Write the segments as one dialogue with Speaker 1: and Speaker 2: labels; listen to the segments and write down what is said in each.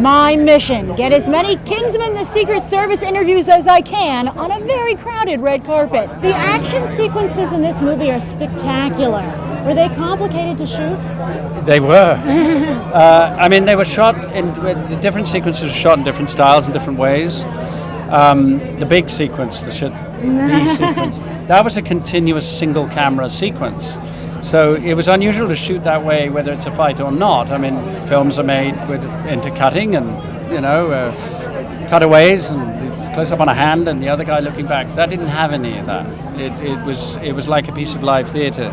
Speaker 1: my mission. Get as many Kingsman The Secret Service interviews as I can on a very crowded red carpet. The action sequences in this movie are spectacular. Were they complicated to shoot?
Speaker 2: They were. I mean, they were shot in the different sequences were shot in different styles and different ways. The big sequence, the sequence, that was a continuous single camera sequence. So it was unusual to shoot that way, whether it's a fight or not. I mean, films are made with intercutting and, cutaways and close up on a hand and the other guy looking back. That didn't have any of that. It was like a piece of live theatre.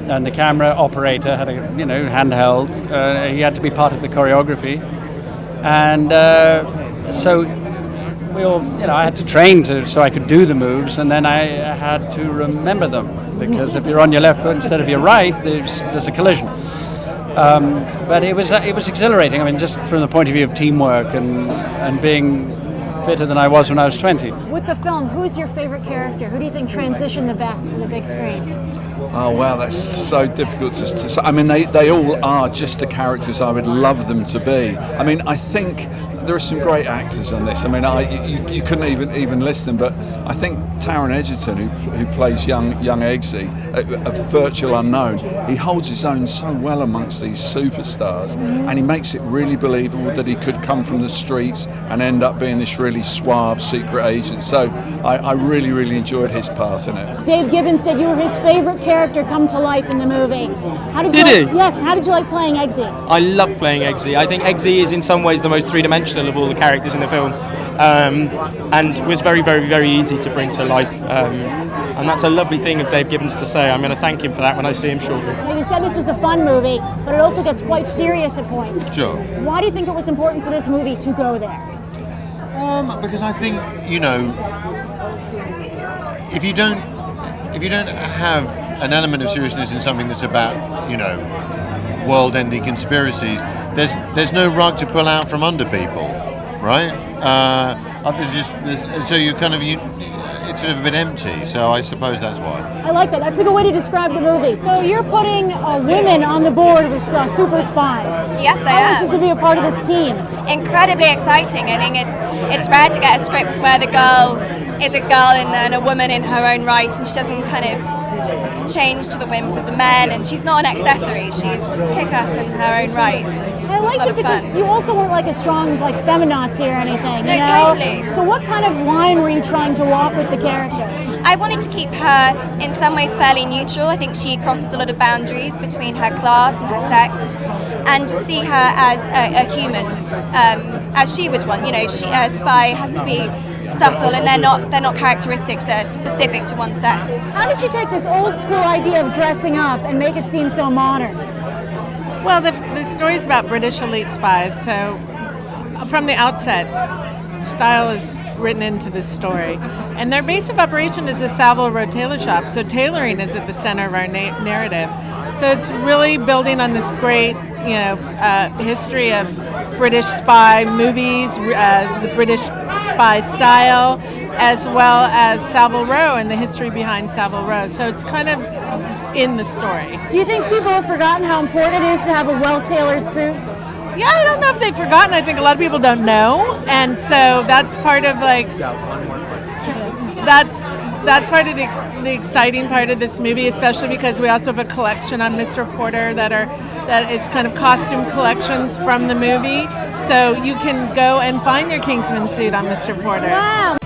Speaker 2: And the camera operator had a, handheld. He had to be part of the choreography. And so we all, I had to train so I could do the moves, and then I had to remember them. Because if you're on your left foot instead of your right, there's a collision. But it was exhilarating. I mean, just from the point of view of teamwork and being fitter than I was when I was 20.
Speaker 1: With the film, who's your favorite character? Who do you think transitioned the best to the big screen?
Speaker 3: Oh wow, that's so difficult to say. I mean, they all are just the characters I would love them to be. I mean, I think there are some great actors on this. I mean, you couldn't even list them, but I think Taron Egerton, who plays young Eggsy, a virtual unknown, he holds his own so well amongst these superstars, and he makes it really believable that he could come from the streets and end up being this really suave secret agent. So I really, really enjoyed his part in it.
Speaker 1: Dave Gibbons said you were his favorite character come to life in the movie.
Speaker 4: Did he?
Speaker 1: Yes, how did you like playing Eggsy?
Speaker 4: I love playing Eggsy. I think Eggsy is in some ways the most three-dimensional of all the characters in the film, and was very, very, very easy to bring to life. And that's a lovely thing of Dave Gibbons to say. I'm going to thank him for that when I see him shortly.
Speaker 1: Now, you said this was a fun movie, but it also gets quite serious at points.
Speaker 5: Sure.
Speaker 1: Why do you think it was important for this movie to go there?
Speaker 5: Because I think, if you don't have an element of seriousness in something that's about, world-ending conspiracies, there's no rug to pull out from under people, right? So you kind of it's sort of a bit empty. So I suppose that's why.
Speaker 1: I like that. That's a good way to describe the movie. So you're putting women on the board with super spies.
Speaker 6: Yes, I am.
Speaker 1: How is it to be a part of this team?
Speaker 6: Incredibly exciting. I think it's rare to get a script where the girl is a girl and a woman in her own right, and she doesn't kind of change to the whims of the men, and she's not an accessory. She's kick-ass in her own right.
Speaker 1: I liked it because you also weren't like a strong feminazi or anything.
Speaker 6: No, totally.
Speaker 1: So what kind of line were you trying to walk with the character?
Speaker 6: I wanted to keep her in some ways fairly neutral. I think she crosses a lot of boundaries between her class and her sex, and to see her as a human, as she would want. A spy has to be subtle, and they're not characteristics that are specific to one sex.
Speaker 1: How did you take this old school idea of dressing up and make it seem so modern?
Speaker 7: Well, the story's about British elite spies, so from the outset, style is written into this story. And their base of operation is the Savile Row tailor shop, so tailoring is at the center of our narrative. So it's really building on this great, history of British spy movies, the British spy style, as well as Savile Row and the history behind Savile Row. So it's kind of in the story.
Speaker 1: Do you think people have forgotten how important it is to have a well-tailored suit?
Speaker 7: Yeah, I don't know if they've forgotten. I think a lot of people don't know, and so that's part of that's part of the exciting part of this movie, especially because we also have a collection on Mr. Porter that it's kind of costume collections from the movie. So you can go and find your Kingsman suit on Mr. Porter.
Speaker 1: Wow.